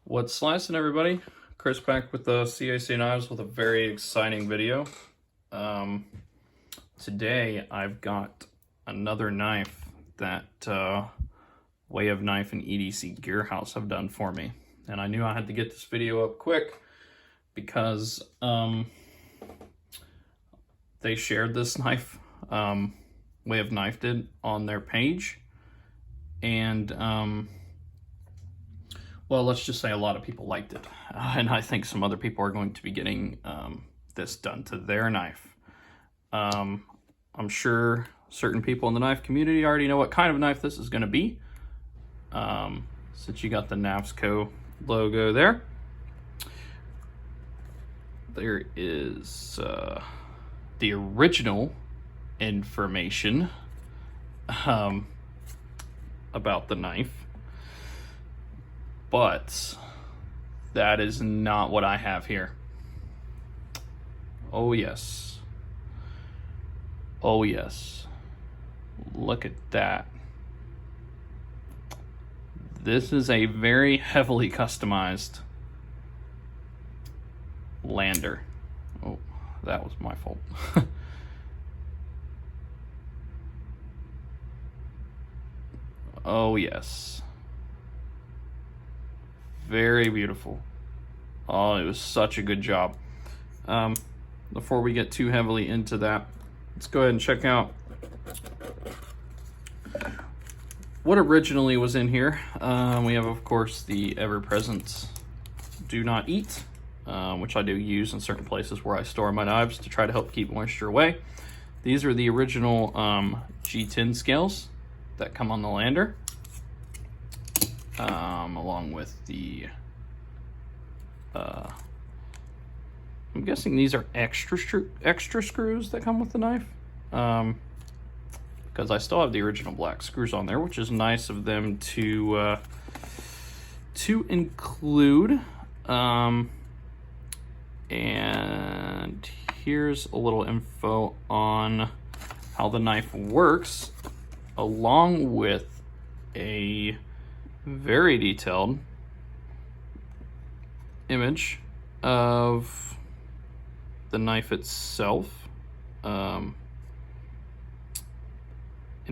What's slicing, everybody? Chris back with the CAC Knives with a very exciting video. Today I've got another knife that Way of Knife and EDC Gearhouse have done for me. And I knew I had to get this video up quick because they shared this knife, Way of Knife did, on their page. And well, let's just say a lot of people liked it. And I think some other people are going to be getting this done to their knife. I'm sure certain people in the knife community already know what kind of knife this is going to be. Since you got the Knafs Co. logo there. There is the original information about the knife. But that is not what I have here. Oh yes. Oh yes. Look at that. This is a very heavily customized Lander. Oh, that was my fault. Oh yes. Very beautiful. Oh, it was such a good job. Before we get too heavily into that, let's go ahead and check out what originally was in here. We have, of course, the ever-present Do Not Eat, which I do use in certain places where I store my knives to try to help keep moisture away. These are the original G10 scales that come on the Lander. Along with the, I'm guessing these are extra screws that come with the knife, because I still have the original black screws on there, which is nice of them to include. And here's a little info on how the knife works, along with a very detailed image of the knife itself, and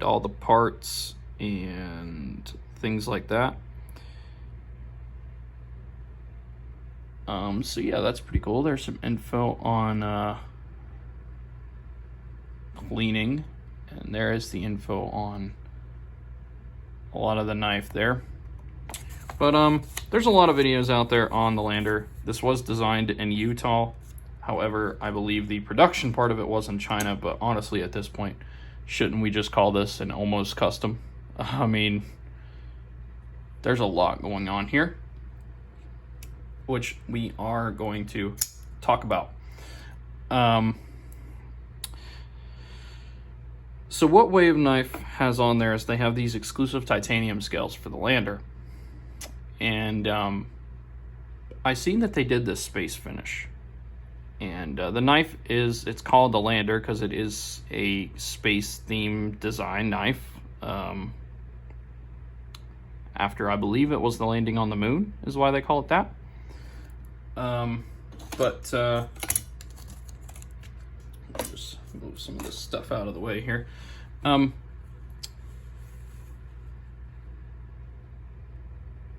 all the parts and things like that. So yeah, that's pretty cool. There's some info on cleaning, and there is the info on a lot of the knife there. But there's a lot of videos out there on the Lander. This was designed in Utah. However, I believe the production part of it was in China, but honestly, at this point, shouldn't we just call this an almost custom? I mean, there's a lot going on here, which we are going to talk about. So what Way of Knife has on there is they have these exclusive titanium scales for the Lander. And I seen that they did this space finish. And the knife it's called the Lander because it is a space themed design knife. After, I believe it was the landing on the moon is why they call it that. Just move some of this stuff out of the way here.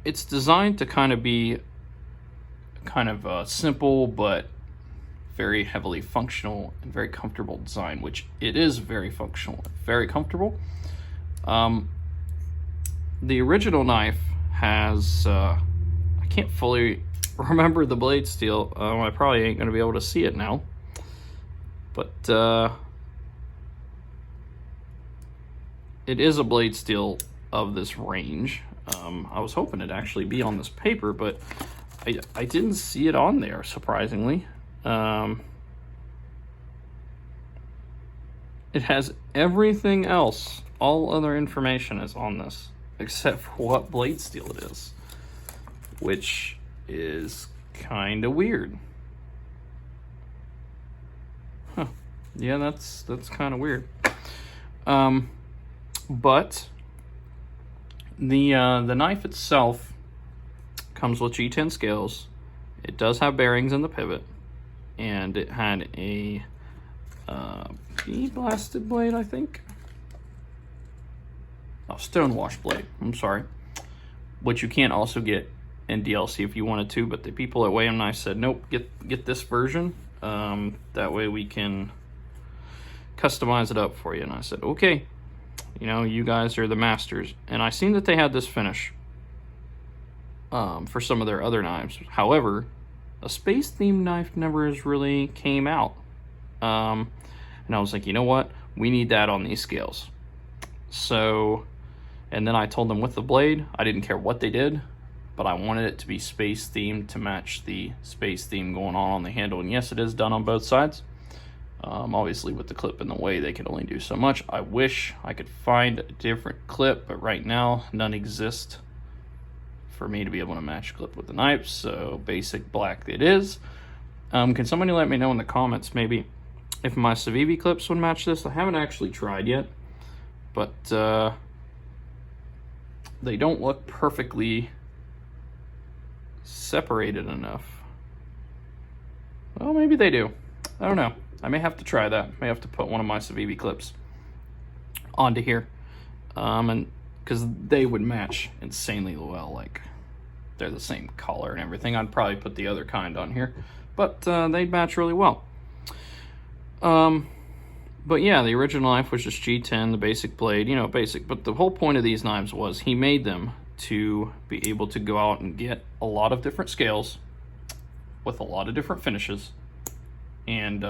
It's designed to kind of be simple but very heavily functional and very comfortable design, which it is very functional, very comfortable. The original knife has, I can't fully remember the blade steel. I probably ain't going to be able to see it now. But it is a blade steel of this range. I was hoping it'd actually be on this paper, but I didn't see it on there, surprisingly. It has everything else. All other information is on this, except for what blade steel it is, which is kind of weird. Huh. Yeah, that's kind of weird. But the knife itself comes with G10 scales. It does have bearings in the pivot, and it had a blasted blade, I think. Oh, stone wash blade, I'm sorry. Which you can also get in DLC if you wanted to, but the people at Weigh 'em Knifes said, nope, get this version. That way we can customize it up for you. And I said, okay, you know, you guys are the masters. And I seen that they had this finish for some of their other knives. However, a space-themed knife never has really came out. And I was like, you know what? We need that on these scales. So, and then I told them with the blade, I didn't care what they did, but I wanted it to be space-themed to match the space theme going on the handle. And yes, it is done on both sides. Obviously, with the clip in the way, they can only do so much. I wish I could find a different clip, but right now, none exist for me to be able to match clip with the knife, so basic black it is. Can somebody let me know in the comments maybe if my Civivi clips would match this? I haven't actually tried yet, but they don't look perfectly separated enough. Well, maybe they do. I don't know. I may have to try that. May have to put one of my Civivi clips onto here, and because they would match insanely well. Like, they're the same color and everything. I'd probably put the other kind on here, but they'd match really well. But yeah, the original knife was just G10, the basic blade, you know, basic. But the whole point of these knives was he made them to be able to go out and get a lot of different scales with a lot of different finishes, and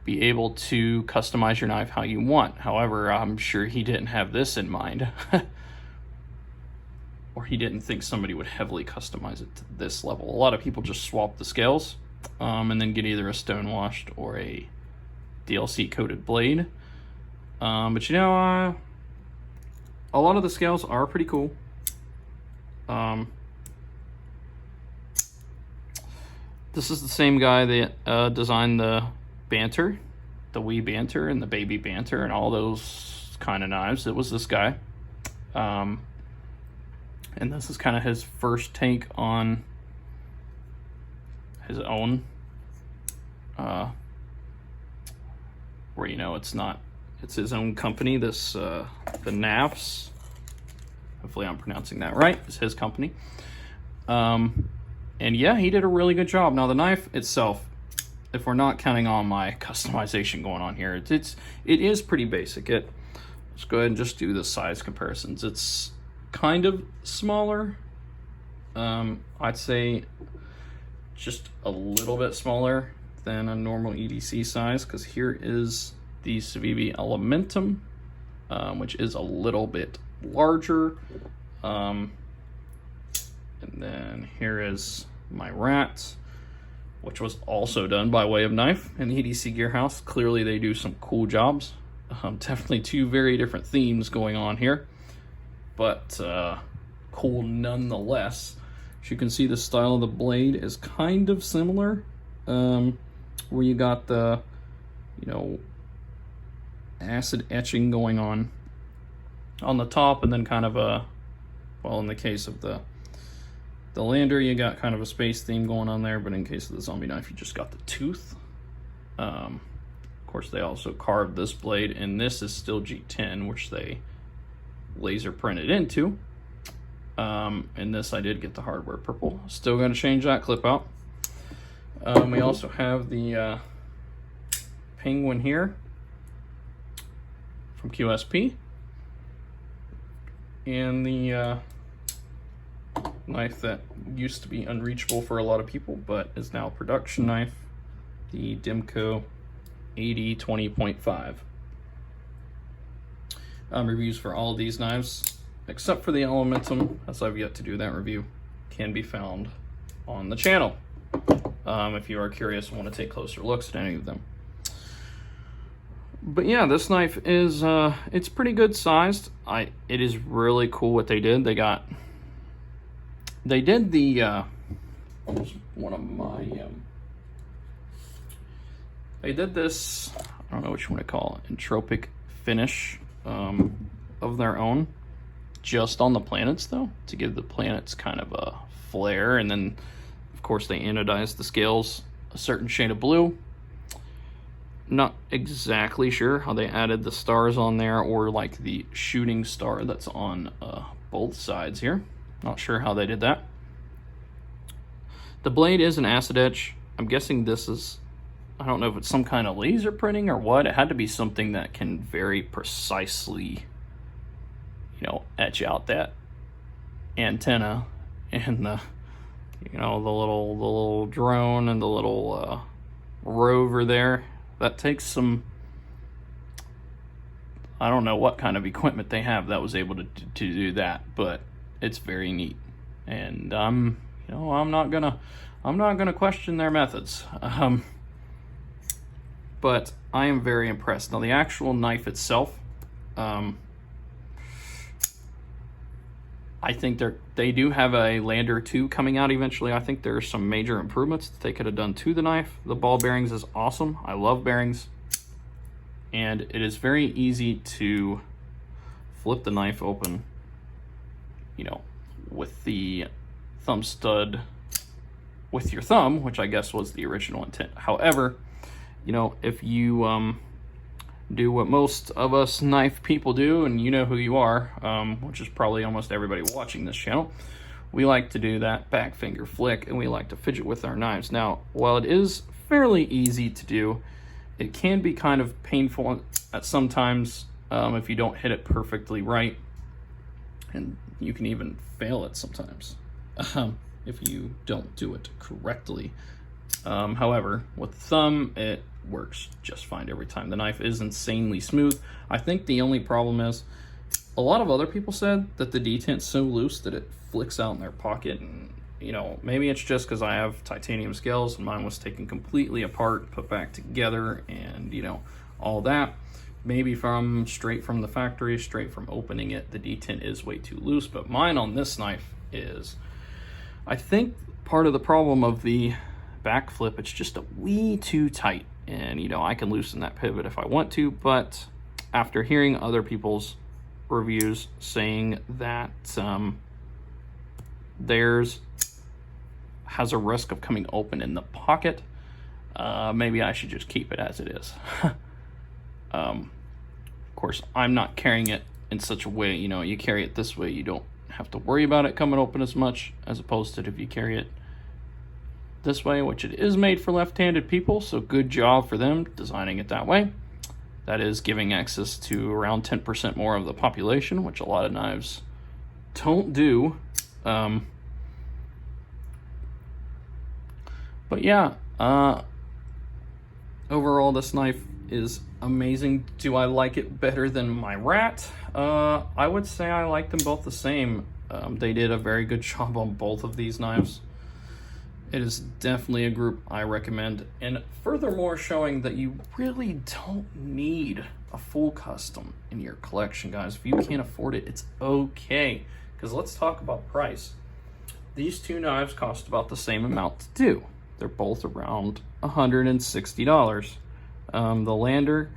be able to customize your knife how you want. However, I'm sure he didn't have this in mind. Or he didn't think somebody would heavily customize it to this level. A lot of people just swap the scales and then get either a stone washed or a DLC coated blade. But you know, a lot of the scales are pretty cool. This is the same guy that designed the Banter, the wee Banter and the baby Banter and all those kind of knives. It was this guy. And this is kind of his first take on his own, where, you know, it's his own company. This, the Knafs, hopefully I'm pronouncing that right, it's his company. And yeah, he did a really good job. Now the knife itself, if we're not counting on my customization going on here, it is pretty basic. Let's go ahead and just do the size comparisons. It's kind of smaller. I'd say just a little bit smaller than a normal EDC size, because here is the Civivi Elementum, which is a little bit larger. And then here is my Rat, which was also done by Weigh 'em Knife and the EDC Gearhouse. Clearly they do some cool jobs. Definitely two very different themes going on here, but cool nonetheless. As you can see, the style of the blade is kind of similar, where you got the, you know, acid etching going on the top, and then kind of a, well, in the case of the Lander, you got kind of a space theme going on there, but in case of the zombie knife, you just got the tooth. Of course, they also carved this blade, and this is still G10, which they laser printed into. And this, I did get the hardware purple. Still going to change that clip out. We also have the Penguin here from QSP, and the knife that used to be unreachable for a lot of people, but is now a production knife, the Demco 80-20.5. Reviews for all of these knives, except for the Elementum, as I've yet to do that review, can be found on the channel, if you are curious and want to take closer looks at any of them. But yeah, this knife is, it's pretty good sized. It is really cool what they did. They did the, one of my, they did this, I don't know what you want to call it, entropic finish of their own, just on the planets though, to give the planets kind of a flare. And then of course they anodized the scales a certain shade of blue. Not exactly sure how they added the stars on there, or like the shooting star that's on both sides here. Not sure how they did that. The blade is an acid etch. I'm guessing this is, I don't know if it's some kind of laser printing or what. It had to be something that can very precisely, you know, etch out that antenna and the, you know, the little drone and the little rover there. That takes some, I don't know what kind of equipment they have that was able to do that, but it's very neat. And you know, I'm not gonna question their methods. But I am very impressed. Now the actual knife itself, I think they do have a Lander 2 coming out eventually. I think there are some major improvements that they could have done to the knife. The ball bearings is awesome. I love bearings. And it is very easy to flip the knife open, you know, with the thumb stud with your thumb, which I guess was the original intent. However, you know, if you do what most of us knife people do, and you know who you are, which is probably almost everybody watching this channel, we like to do that back finger flick, and we like to fidget with our knives. Now, while it is fairly easy to do, it can be kind of painful at sometimes if you don't hit it perfectly right, and you can even fail it sometimes if you don't do it correctly. However, with the thumb, it works just fine every time. The knife is insanely smooth. I think the only problem is, a lot of other people said that the detent's so loose that it flicks out in their pocket, and you know, maybe it's just because I have titanium scales and mine was taken completely apart, put back together, and you know, all that. Maybe straight from the factory, straight from opening it, the detent is way too loose. But mine on this knife is, I think, part of the problem of the back flip, it's just a wee too tight. And you know, I can loosen that pivot if I want to, but after hearing other people's reviews saying that theirs has a risk of coming open in the pocket, maybe I should just keep it as it is. Of course, I'm not carrying it in such a way, you know, you carry it this way, you don't have to worry about it coming open as much, as opposed to if you carry it this way, which it is made for left-handed people, so good job for them designing it that way. That is giving access to around 10% more of the population, which a lot of knives don't do. But yeah, overall this knife is amazing. Do I like it better than my Rat? I would say I like them both the same. They did a very good job on both of these knives. It is definitely a group I recommend, and furthermore showing that you really don't need a full custom in your collection, guys. If you can't afford it, it's okay, because let's talk about price. These two knives cost about the same amount to do. They're both around $160. The Lander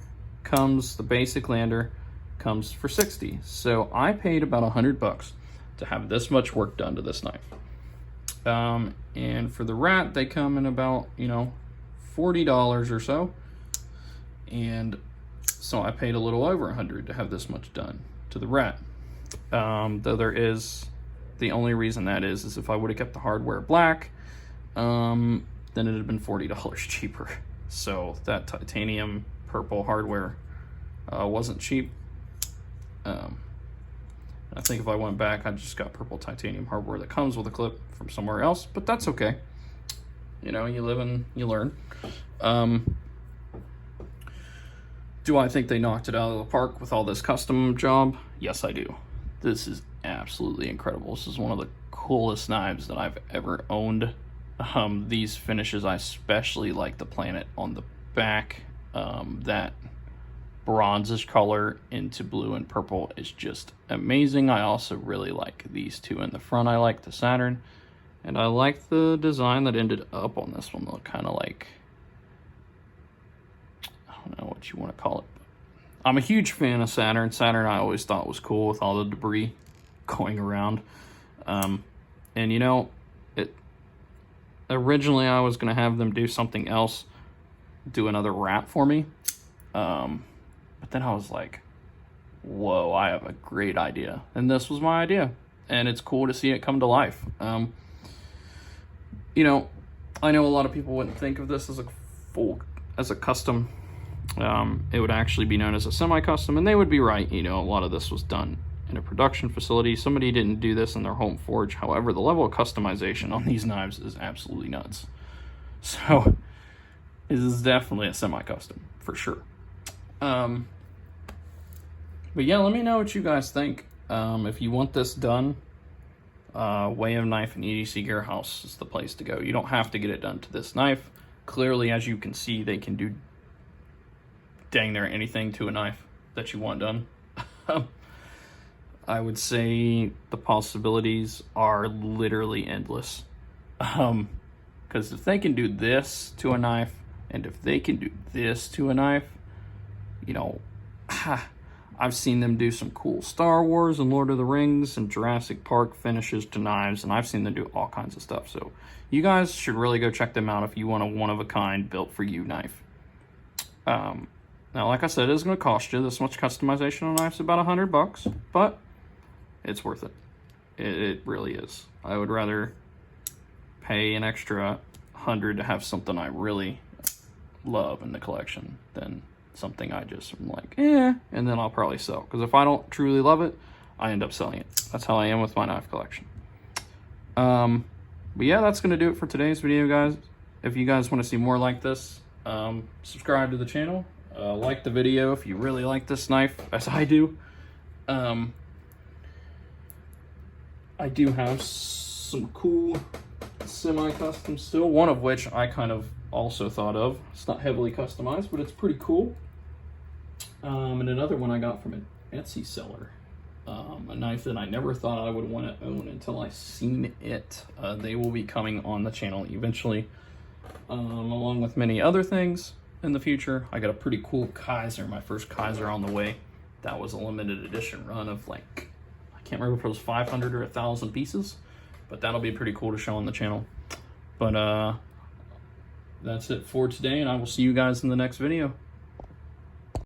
comes, the basic Lander comes for $60. So I paid about $100 to have this much work done to this knife. And for the Rat, they come in about, you know, $40 or so. And so I paid a little over $100 to have this much done to the Rat. Though there is, the only reason that is if I would have kept the hardware black, then it would have been $40 cheaper. So that titanium purple hardware wasn't cheap. I think if I went back, I just got purple titanium hardware that comes with a clip from somewhere else, but that's okay. You know, you live and you learn. Do I think they knocked it out of the park with all this custom job? Yes, I do. This is absolutely incredible. This is one of the coolest knives that I've ever owned. These finishes, I especially like the planet on the back. That bronzish color into blue and purple is just amazing. I also really like these two in the front. I like the Saturn, and I like the design that ended up on this one. Look kind of like, I don't know what you want to call it. I'm a huge fan of Saturn. Saturn I always thought was cool with all the debris going around. And you know, originally I was going to have them do something else, do another wrap for me. But then I was like, whoa, I have a great idea. And this was my idea. And it's cool to see it come to life. You know, I know a lot of people wouldn't think of this as a custom. It would actually be known as a semi-custom, and they would be right. You know, a lot of this was done in a production facility. Somebody didn't do this in their home forge. However, the level of customization on these knives is absolutely nuts. So this is definitely a semi-custom for sure. But yeah, let me know what you guys think. If you want this done, Way of Knife and EDC Gearhouse is the place to go. You don't have to get it done to this knife. Clearly, as you can see, they can do dang near anything to a knife that you want done. I would say the possibilities are literally endless. Because if they can do this to a knife, and if they can do this to a knife, you know, I've seen them do some cool Star Wars and Lord of the Rings and Jurassic Park finishes to knives, and I've seen them do all kinds of stuff. So you guys should really go check them out if you want a one-of-a-kind, built-for-you knife. Now, like I said, it's going to cost you this much customization on knife's about $100, but it's worth it. It really is. I would rather pay an extra $100 to have something I really love in the collection than something I just am like, and then I'll probably sell. Because if I don't truly love it, I end up selling it. That's how I am with my knife collection. But yeah, that's going to do it for today's video, guys. If you guys want to see more like this, subscribe to the channel. Like the video if you really like this knife, as I do. I do have some cool semi-custom still, one of which I kind of also thought of. It's not heavily customized, but it's pretty cool. And another one I got from an Etsy seller. A knife that I never thought I would want to own until I seen it. They will be coming on the channel eventually, along with many other things in the future. I got a pretty cool Kaiser, my first Kaiser on the way. That was a limited edition run of like, I can't remember if it was 500 or 1,000 pieces, but that'll be pretty cool to show on the channel. But that's it for today, and I will see you guys in the next video.